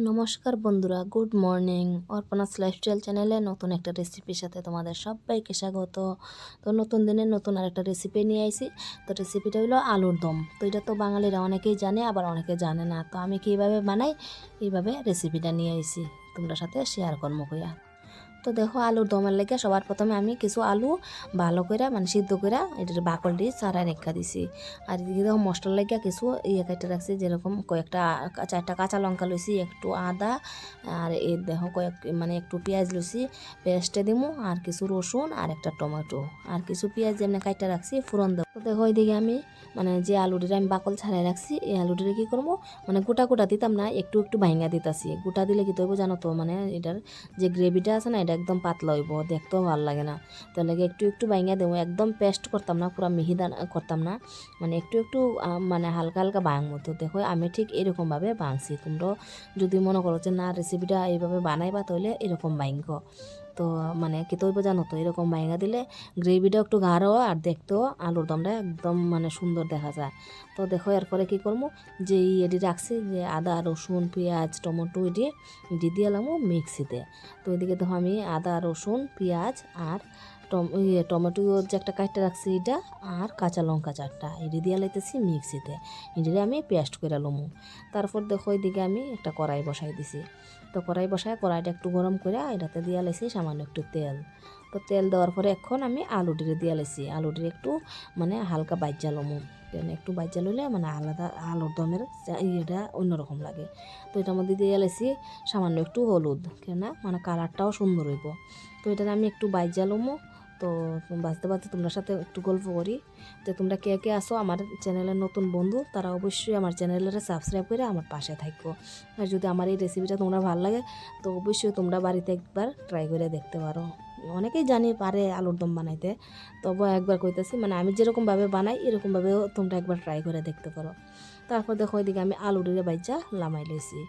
নমস্কার বন্ধুরা, good morning. অর্পণাস lifestyle চ্যানেলে নতুন একটা রেসিপির সাথে তোমাদের সবাইকে স্বাগত। তো নতুন দিনের নতুন আরেকটা রেসিপি নিয়ে আইছি। তো রেসিপিটা হলো আলুর দম। তো এটা তো বাঙালিরা অনেকেই জানে, আবার অনেকে জানে না। তো আমি কীভাবে বানাই এইভাবে রেসিপিটা নিয়ে আইছি তোমরা সাথে শেয়ার করবো কইয়া। তো দেখো, আলুর দমের লেগে সবার প্রথমে আমি কিছু আলু ভালো করে সিদ্ধ করে এটার বাকলটি ছাড়াই রেখা দিছি। আর এদিকে দেখো মশলার লেগে কিছু কেটে রাখছি, যেরকম কয়েকটা 4টা কাঁচা লঙ্কা লইছি, একটু আদা, আর এই দেখো একটু পেঁয়াজ লইছি, পেস্টে দিমু, আর কিছু রসুন, আর একটা টমেটো, আর কিছু পেঁয়াজ যেমনি কাইটা রাখছি ফুরন দেবো। তো দেখো এইদিকে আমি যে আলুটির আমি বাকল ছাড়াই রাখছি, এই আলুটিরে কী করবো গোটা গোটা দিতাম না, একটু একটু ভাঙা দিতাছি। গোটা দিলে কি তৈব জানো তো, এটার যে গ্রেভিটা আছে না, এটা একদম পাতলা হইব, দেখতেও ভালো লাগে না। তাহলে একটু একটু ভাঙা দেবো, একদম পেস্ট করতাম না, পুরো মিহিদা করতাম না, একটু একটু হালকা হালকা ভাঙবো। তো দেখো আমি ঠিক এরকমভাবে ভাঙছি। তোমরাও যদি মনে করো যে না রেসিপিটা এইভাবে বানাইবা, তাহলে এরকম ভাঙো। তো কি তৈব জানো তো, এরকম ভাঙা দিলে গ্রেভিটা একটু গাঢ় আর দেখতেও আলুর দমটা একদম সুন্দর দেখা যায়। তো দেখো এরপরে কী করবো, যে এটি রাখছি, যে আদা, রসুন, পেঁয়াজ, টমেটো এটি দিয়ে এলাম মিক্সিতে। তো এদিকে দেখো আমি আদা, রসুন, পেঁয়াজ আর টমেটো যে একটা কাটতে রাখছি এটা, আর কাঁচা লঙ্কা 4টা এটি দিয়ে লাইতেছি মিক্সিতে। এটি আমি পেস্ট করে লমু। তারপর দেখো এদিকে আমি একটা কড়াই বসাই দিছি। তো কড়াই বসায় কড়াইটা একটু গরম করে এটাতে দিয়ে লাইছি সামান্য একটু তেল। তো তেল দেওয়ার পরে এখন আমি আলুটিরে দিয়ে লাইছি। আলুটির একটু হালকা বাইজা লমু। একটু বাইজা লইলে আলাদা আলুর দমের ইয়েটা অন্যরকম লাগে। তো এটার মধ্যে দিয়ে লাইছি সামান্য একটু হলুদ, কেন কালারটাও সুন্দর হইব। তো এটা আমি একটু বাইজা লমু। তো বাঁচতে বাঁচতে তোমার সাথে একটু গল্প করি, যে তোমরা কে কে আসো আমার চ্যানেলের নতুন বন্ধু, তারা অবশ্যই আমার চ্যানেলের সাবস্ক্রাইব করে আমার পাশে থাকো। আর যদি আমার এই রেসিপিটা তোমরা ভালো লাগে, তো অবশ্যই তোমরা বাড়িতে একবার ট্রাই করে দেখতে পারো। অনেকেই জানি পারে আলুর দম বানাইতে, তবে একবার কইতেছি আমি যেরকমভাবে বানাই এরকমভাবেও তোমরা একবার ট্রাই করে দেখতে পারো। তারপর দেখো এদিকে আমি আলুটিরে বাইজা লামাই লইছি।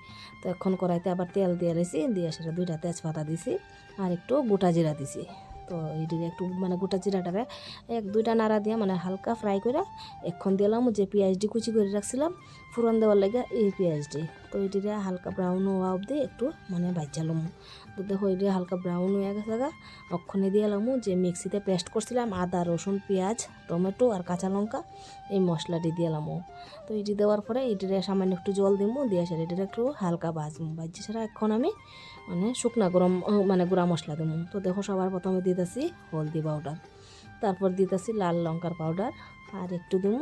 তো এখন কড়াইতে আবার তেল দিয়ে লইছি, দিয়ে সেটা 2টা তেজপাতা দিছি, আর একটু গোটা জিরা দিছি। তো এইটিকে একটু গোটা জিরাটারে 1-2টা নাড়া দিয়ে হালকা ফ্রাই করে এখন দিলাম যে পেঁয়াজটি কুচি করে রাখছিলাম ফুরন দেওয়ার লাগে, এই পেঁয়াজটি। তো এটিরে হালকা ব্রাউন হওয়া অবধি একটু ভাজালাম। তো দেখো এটি হালকা ব্রাউন হয়ে গেছে, অক্ষণে দিয়ে এলাম যে মিক্সিতে পেস্ট করছিলাম আদা, রসুন, পেঁয়াজ, টমেটো আর কাঁচা লঙ্কা, এই মশলাটি দিয়ে এলাম। তো এটি দেওয়ার পরে এটিরে সামান্য একটু জল দিব, দিয়ে সেটা এটিরে একটু হালকা ভাজবো। ভাজি ছাড়া এখন আমি শুকনা গরম গুঁড়া মশলা দেবো। তো দেখো সবার প্রথমে দিতেছি হলদি পাউডার, তারপর দিতেছি লাল লঙ্কার পাউডার, আর একটু দেবো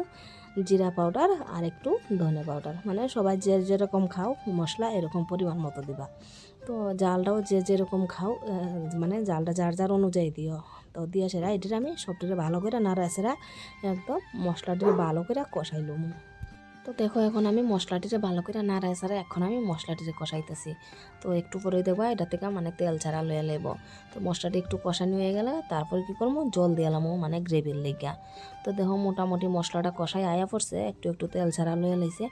জিরা পাউডার, আর একটু ধনে পাউডার। সবাই যে যেরকম খাও মশলা এরকম পরিমাণ মতো দিবা। তো জালটাও যে যেরকম খাও জালটা যার যার অনুযায়ী দিও। তো দিয়ে সেরা এটির আমি সবটিরে ভালো করে নাড়া সেরা একদম মশলাটিরে ভালো করে কষাইলুম। তো দেখো এখন আমি মশলাটিরে ভালো করে নাড়াই ছাড়া এখন আমি মশলাটিরে কষাইতেছি। তো একটু পরে দেবো এটা থেকে তেল ছাড়া লয়ে লেব। তো মশলাটি একটু কষানি হয়ে গেলে তারপর কি করবো, জল দিয়ে এলাম গ্রেভির লেগা। তো দেখো মোটামুটি মশলাটা কষাই আয়া পড়ছে, একটু একটু তেল ছাড়া লয়ে লাইছে।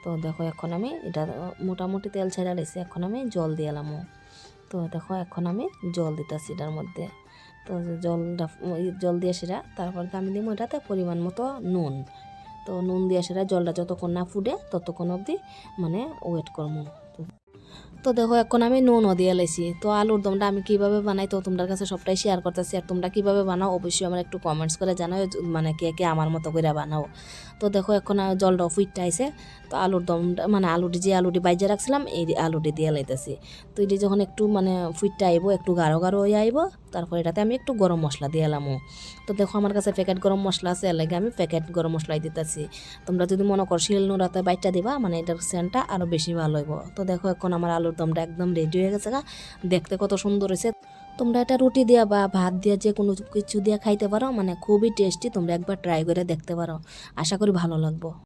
তো দেখো এখন আমি এটা মোটামুটি তেল ছাড়া লাইছে, এখন আমি জল দিয়ে এলাম। তো দেখো এখন আমি জল দিতেছি এটার মধ্যে। তো জল দিয়ে সেটা তারপর আমি দিব এটাতে পরিমাণ মতো নুন। তো নুন দিয়ে সেটা জলটা যতক্ষণ না ফুটে ততক্ষণ অবধি ওয়েট করবো। তো দেখো এখন আমি নুনও দিয়ে লাইছি। তো আলুর দমটা আমি কীভাবে বানাই তো তোমাদের কাছে সবটাই শেয়ার করতেছি। আর তোমরা কীভাবে বানাও অবশ্যই আমার একটু কমেন্টস করে জানাও, কে কে আমার মতো করে বানাও। তো দেখো এখন জলটা ফুটতে আইছে। তো আলুর দমটা যে আলুটি বাইজে রাখছিলাম এই আলুটি দিয়ে লাইতেছি। তো এটি যখন একটু ফুটতে আইব, একটু গাঢ় গাঢ় হয়ে আইব, তারপর এটাতে আমি একটু গরম মশলা দিয়ে এলাম। তো দেখো আমার কাছে প্যাকেট গরম মশলা আছে, এর লাগে আমি প্যাকেট গরম মশলাই দিতেছি। তোমরা যদি মনে করো শিল নোড়াতে বাইটটা দিবা, এটার সেন্টটা আরও বেশি ভালো হইব। তো দেখো এখন আমার আলুর দমটা একদম রেডি হয়ে গেছে, দেখতে কত সুন্দর হয়েছে। তোমরা এটা রুটি দিয়া বা ভাত দিয়া যে কোনো কিছু দিয়ে খাইতে পারো, খুবই টেস্টি। তোমরা একবার ট্রাই করে দেখতে পারো, আশা করি ভালো লাগবো।